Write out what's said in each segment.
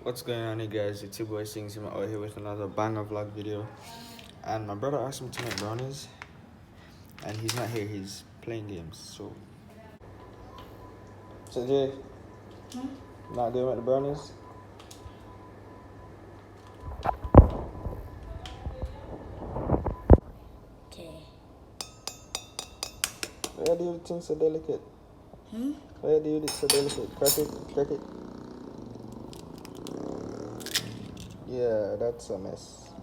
What's going on, you guys? It's your boy Singh, Zima out here with another banger vlog video. And my brother asked me to make brownies, and he's not here, he's playing games. So Jay, not doing with the brownies? Okay. Why do you think so delicate? Why do you think so delicate? Crack it. Yeah, that's a mess.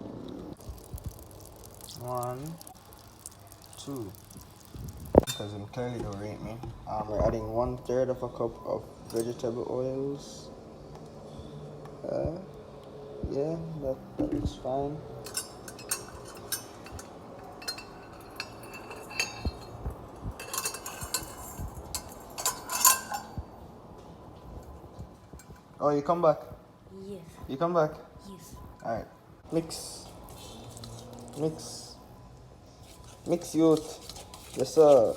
1, 2. Because I'm clearly don't rate me. We're adding 1/3 of a cup of vegetable oils. Yeah, that looks fine. Oh, you come back? Yes. You come back? Yes. Alright. Mix, youth. Yes, sir.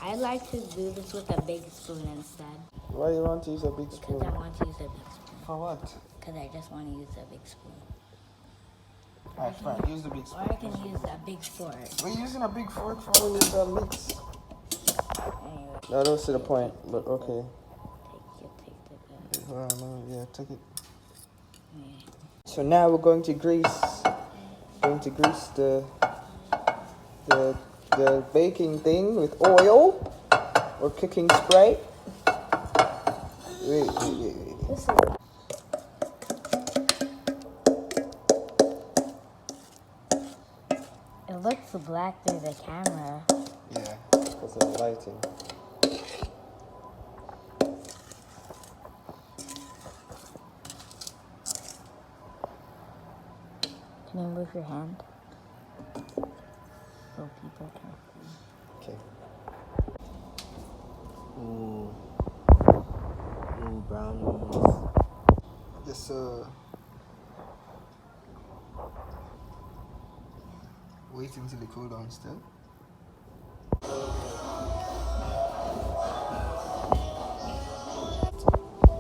I like to do this with a big spoon instead. Why you want to use a big spoon? Because I want to use a big spoon. For what? Because I just want to use a big spoon. Alright, fine. Use the big spoon. Or I can use a big fork. We're using a big fork for when you mix. Anyway, I don't see the point, but okay. take the Well, no, yeah, take it. Yeah. So now we're going to grease the baking thing with oil or cooking spray. Wait. This is It looks black through the camera. Yeah, because of the lighting. Can you move your hand? So people can see. Okay. Ooh, brownies. Just wait until they cool down still.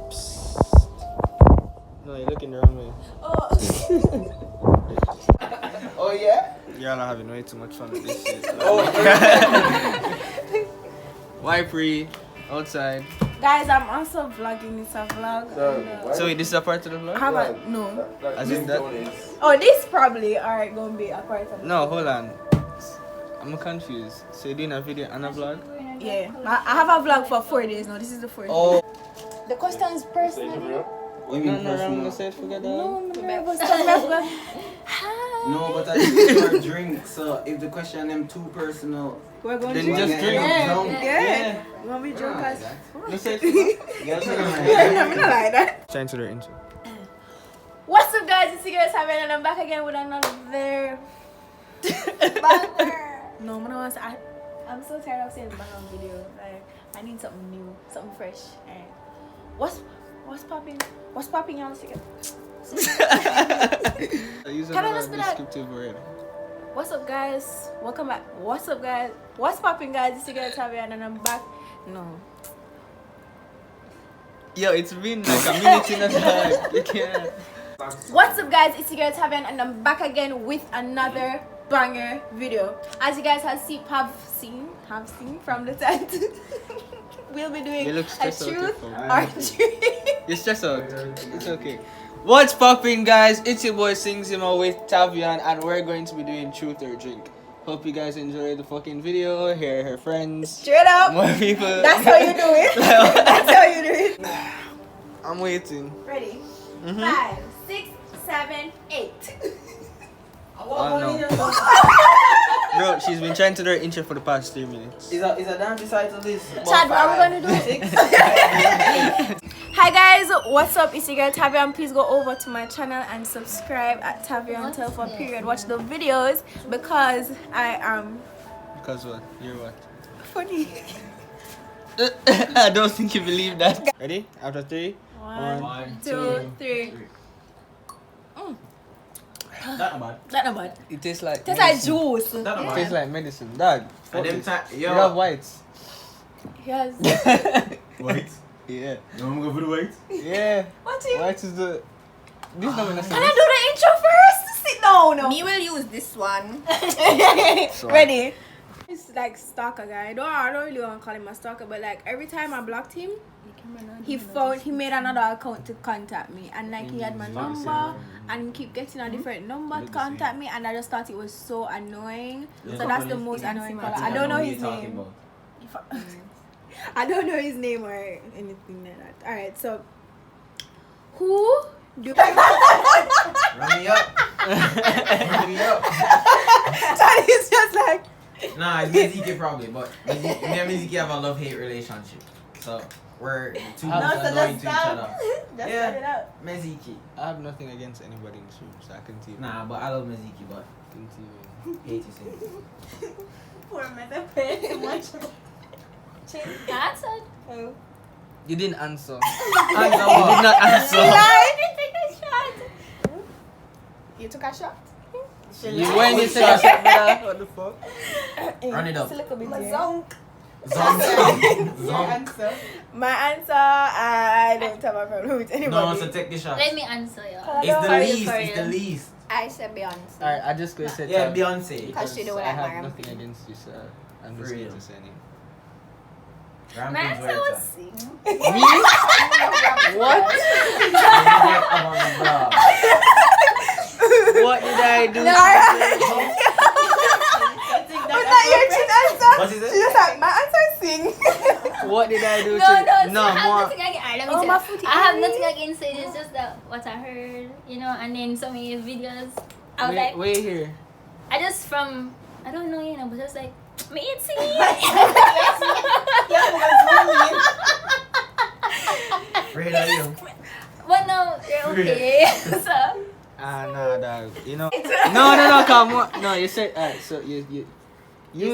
Psst. No, you're looking the wrong way. Oh yeah? Y'all are having way too much fun with this shit. Why pre outside? Guys, I'm also vlogging. It's a vlog. So this is a part of the vlog? How about no? As in that? Oh, this probably alright gonna be a part of it. No, hold on. I'm confused. So you're doing a video and a vlog? Yeah, I have a vlog for 4 days now. This is the 4th. Oh. The question is personally. You mean no, I'm gonna say forget that. No, I'm No, but I think for a drink, so if the question them too personal, We're going Then to just drink. Yeah. You want me to drunk as? No say forget. I'm not like that. Trying to the intro. What's up, guys? It's your girl Saben, and I'm back again with another banger. No, I'm gonna say I'm so tired of saying banger video. Like I need something new, something fresh. And what's popping? What's popping, y'all? Can I just be like- descriptive word? What's up, guys? Welcome back. What's up, guys? What's popping, guys? It's your girl Tavian, and I'm back. No. Yo, it's been like a minute in a time. You can't. What's up, guys? It's your girl Tavian, and I'm back again with another banger video. As you guys have seen from the title, we'll be doing You look a stressed out, truth your or treat. You're stressed out. It's okay. What's popping, guys? It's your boy Singh Zima with Tavian, and we're going to be doing truth or drink. Hope you guys enjoy the fucking video. Hear her friends. Straight up. More people. That's how you do it. That's how you do it. I'm waiting. Ready? 5, 6, 7, 8. Oh no. Bro, she's been trying to do her intro for the past 3 minutes. is a damn beside to this. Chad, what are we gonna do? Hi guys, what's up? It's your girl Tavian. Please go over to my channel and subscribe at Tavian Telfa period. Watch the videos because I am Because what? You're what? funny. I don't think you believe that. Ready? After 3? 1, 2, 3. That bad. That's not bad. It tastes like Tastes like medicine. juice. That It bad. tastes like medicine. Dad, And them you yo. have whites. Yes. Wait. Yeah. You want to go for the white? Yeah. What team? White is the. This not gonna Can I do the intro first? Sit down. Me will use this one. So- Ready? It's like stalker guy. I don't really want to call him a stalker, but like every time I blocked him, he made another account to contact me, and like he had my number, and he keep getting a different number to contact me, and I just thought it was so annoying. So that's the most annoying part. I don't know his name. I don't know his name or anything like that. All right, so who do? Run me up. Run me up. Charlie's just like. Nah, it's Miziki probably, but me and Miziki have a love-hate relationship. So we're two No, so annoying to each other. Just Yeah. set it up. Miziki. I have nothing against anybody in this room, so I continue. Nah, but I love Miziki, but Continue. hate to say it. Poor mother paid too much. That's it. Oh. You didn't answer. I You did not answer. You took a shot? You when you take a shot, brother? What the fuck? Run it up. Zonk. Zonk. My answer, I don't have a problem with anybody. No, so take the shot. Let me answer you. It's the Sorry, least. It's the least. I said Beyonce. Alright, I just gonna say Yeah, Tav, Beyonce. Cause she do I like have my nothing ramping. against you, so I'm just Real. going to say name. My Rampage answer where was it's Sing. Me? What? at. What did I do? Was that your chin answer? What is it? She just like, my answer is Sing. What did I do? No, to no, I have more. nothing against. Alright, let me Oh, tell my you. footy. I have nothing against it. It's just that what I heard, you know, and then some of your videos. I was like, Wait here. I just from I don't know, you know, but just like me it's Sing. Afraid of you. But no, you're okay. So No, dog. You know. No, come on. No, you said. Alright, so you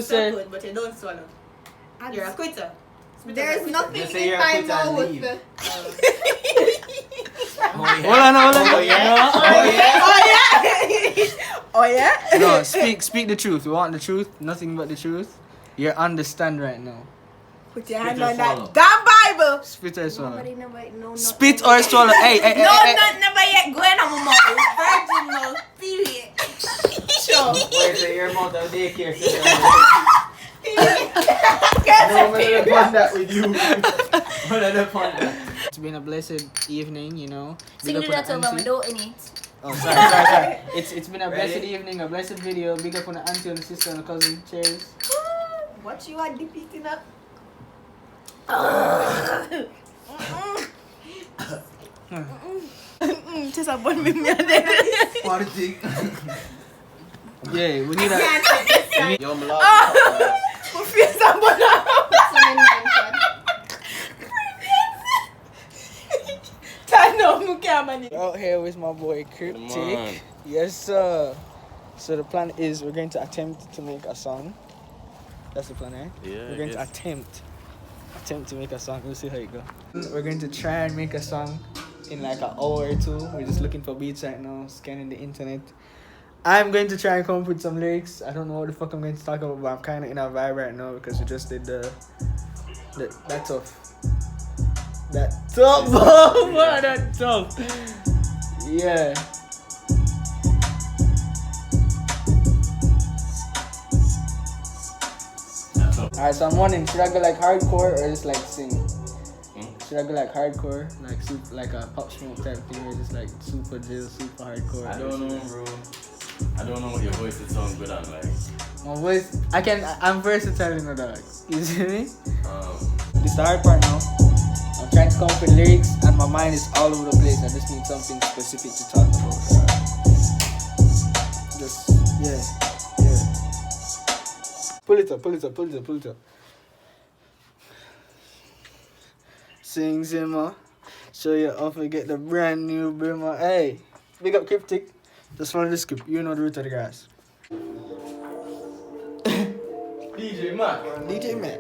said. good, but you don't swallow. You're a quitter. There's There's nothing Just say in you're a my quitter and mouth. leave. Hold on. Oh yeah. Oh yeah? No, speak the truth. We want the truth. Nothing but the truth. You're understand right now. Put your Spit hand or on swallow? that damn Bible. Spit or swallow. Nobody never no. Spit or swallow. Hey. never yet going on my mouth. Virgin mouth. Period. Sure. Wait, so your mouth of daycare center. Get No, I'm upon that with you. I'm upon that. It's been a blessed evening, you know. Sing Big the up on that the over my auntie. door in it. Oh, sorry. It's been a blessed Ready? evening, a blessed video. Big up on the auntie and the sister and the cousin. Cheers. What you are depicting up? Just a bun with me and then. Party. Yeah, we need a. Yo, my love. My face a bun out. Some invention. Turn on my camera. Out here with my boy Cryptic. Yes, sir. So the plan is we're going to attempt to make a song. That's the plan, right? Yeah, We're going to attempt to make a song. We'll see how it goes. We're going to try and make a song in like an hour or two. We're just looking for beats right now, scanning the internet. I'm going to try and come up with some lyrics. I don't know what the fuck I'm going to talk about, but I'm kind of in a vibe right now because we just did that tough. That tough, wow, that tough. Yeah. Alright, so I'm wondering, should I go like hardcore or just like sing? Should I go like hardcore, like super, like a pop smoke type thing, or just like super drill, super hardcore? I don't know, bro. I don't know what your voice would sound good on, like. My voice, I'm versatile, you know, dog. You see me? Um, This is the hard part now. I'm trying to come up with lyrics and my mind is all over the place. I just need something specific to talk about. Just, yeah. Pull it up. Sing Zima. Show you off and get the brand new brimmer. Hey, big up Cryptic. Just follow the script. You know the root of the grass. DJ Mac. DJ Mac.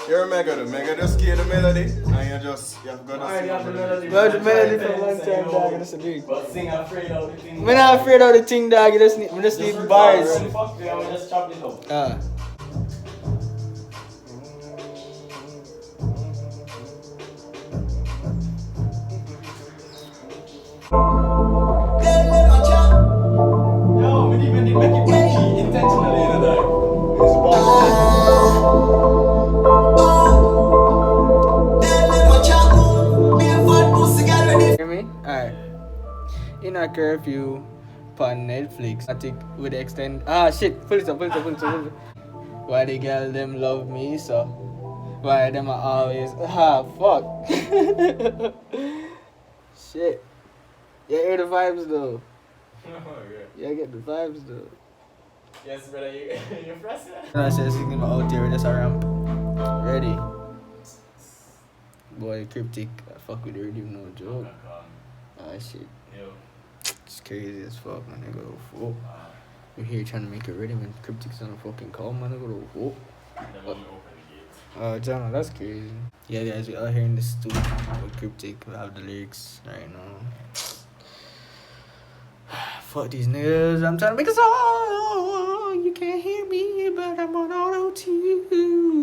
You're a mega just hear the melody and you have got to sing the melody. Well, the melody for a long time, dog. That's a lyric. but sing afraid of the thing. We're not afraid of the thing, dog. We just need bars. Fuck, yeah, we just chop it up. intentionally in the dark. Hear me? Alright. In a curfew on Netflix. I think would extend. Ah shit, pull it up. Why the girl them love me so? Why them are always fuck. Shit. You hear the vibes though. Yeah, I get the vibes though. Yes, brother, you're pressing. I said singing my out here with just a ramp. Ready? Boy, cryptic. I fuck with the rhythm, no joke. Ah shit. Yo. It's crazy as fuck, man. I go, whoa. We're here trying to make a rhythm and cryptic's on a fucking call, man. I go, whoa. Then when we open the gate. John, that's crazy. Yeah, guys, we're out here in the studio with Cryptic. We have the lyrics right now. Fuck these niggas. I'm trying to make a song. You can't hear me, but I'm on auto tune.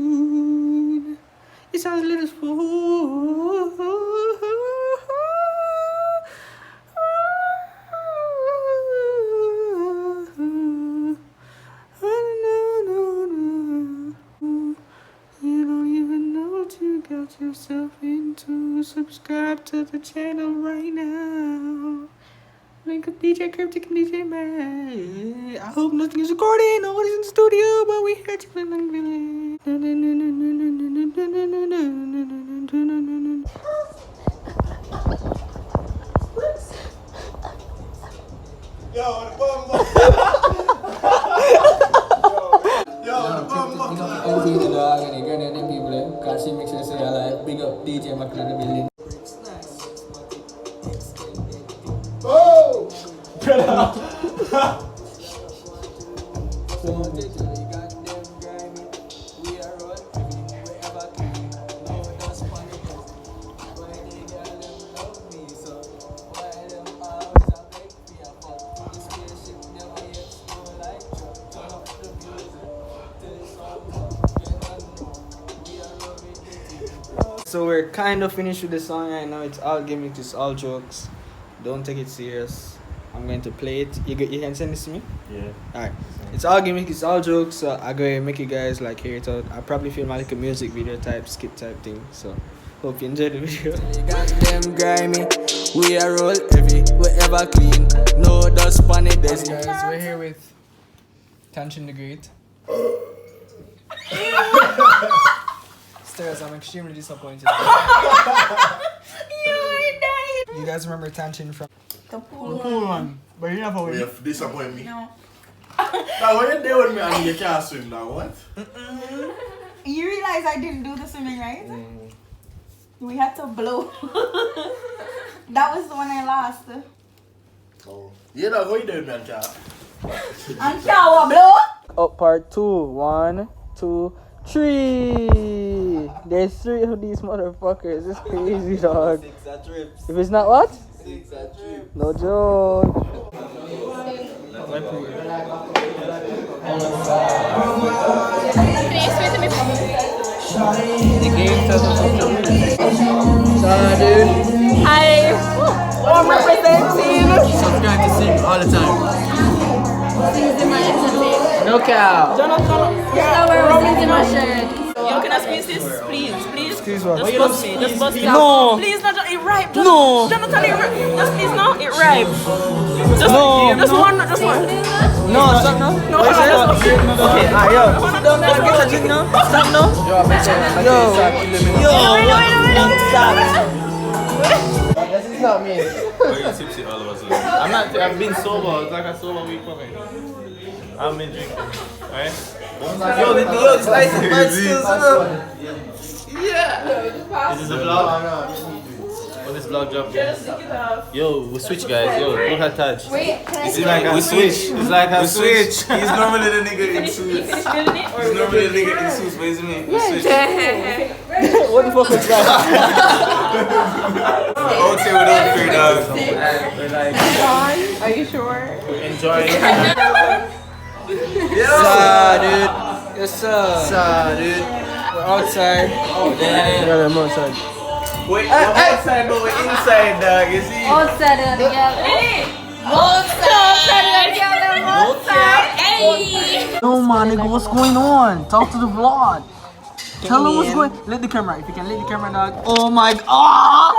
It sounds a little smooth. You don't even know what you got yourself into. Subscribe to the channel right now. Link up DJ Cryptic and DJ Man. I hope nothing is recording. Nobody's in the studio, but we here chilling and grilling. Yo, the bum. Empty the dog and he gonna them people. Cause she makes sure to say alive. Big up DJ Macklin in the building. Oh! So we're kind of finished with the song right now. It's all gimmicks, it's all jokes. Don't take it serious. I'm going to play it. You can send this to me? Yeah. Alright. It's all gimmicks, it's all jokes. So I'm going to make you guys like hear it out. I probably film like a music video type, skit type thing. So hope you enjoy the video. We got them grimy. We are roll heavy. We ever clean. No dust on it. Guys, we're here with Tanchin the Great. Stairs, I'm extremely disappointed. You guys remember Tanchin from The the pool one? But you never You win. have disappointed me. No. Now, when you're there with me and you can't swim now, what? You realize I didn't do the swimming, right? We had to blow. That was the one I lost. Oh. You know, what you doing, man, child? And shower blow. Oh, part 2. 1, 2, 3. There's 3 of these motherfuckers. It's crazy, dog. If it's not what? No joke. The game doesn't dude. Hi. I'm representing. Subscribe to Singh all the time. Zima entertainment. No cow. Yeah, we're wearing Zima shirt. Yo, can I squeeze this? Please. Excuse what? Just bust me. Just bust me. No. Please, not it ripe. Just, No. Jonathan, it ripe. Just please, no, it ripe. Just, No. Just one. No, stop now. No, okay. Okay, yo. Sit down now, get a drink now. Stop now. Yo, This is not me. Tipsy all of us. I'm not. I've been sober. It's like a sober week for me. I've been drinking. Right? Yo, this license still. Yeah. This is a vlog. Oh, this vlog job. Yo, we switch, guys. Yo, look at touch. Wait, can I It's like we switch. It's like a switch. He's normally the nigga in You suits. finish building it? He's normally the nigga in suits, but it's me. We switch. what the fuck was that? Out here without fear, dog. We're like Are you sure? enjoying. Dude. Yes, sir. Dude. We're outside. Oh, damn. Yeah, I'm outside. Wait, we're outside, but we're inside, dog. You see? Outside together. Outside together. Outside. Hey! No man, nigga, what's going on? Talk to the vlog. Tell them what's going. Let the camera. If you can let the camera, dog. Oh my god.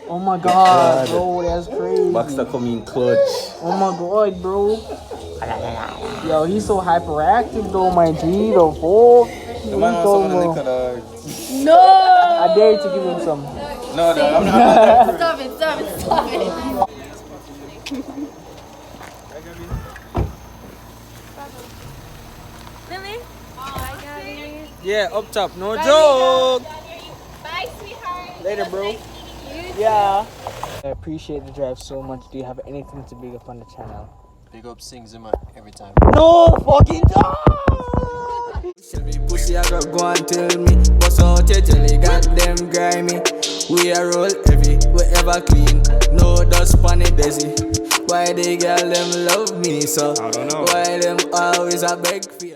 Oh my god, bro, that's crazy. Baxter come in clutch. Oh my god, bro. Yo, he's so hyperactive though, my G. The fuck. The man wants some of the liquor, dog. No! I dare you to give him some. No, dog, I'm not. Stop it, stop it, stop it. Lily? Yeah, up top, no joke. Bye, sweetheart. Later, bro. Yeah. I appreciate the drive so much. Do you have anything to big up on the channel? Big up Sing Zima every time. No fucking time. Shelby pussy, I got go and tell me. Bust out your jelly, got them grimy. We are roll heavy, we ever clean. No dust on the desi. Why they girl them love me so? I don't know. Why them always a beg for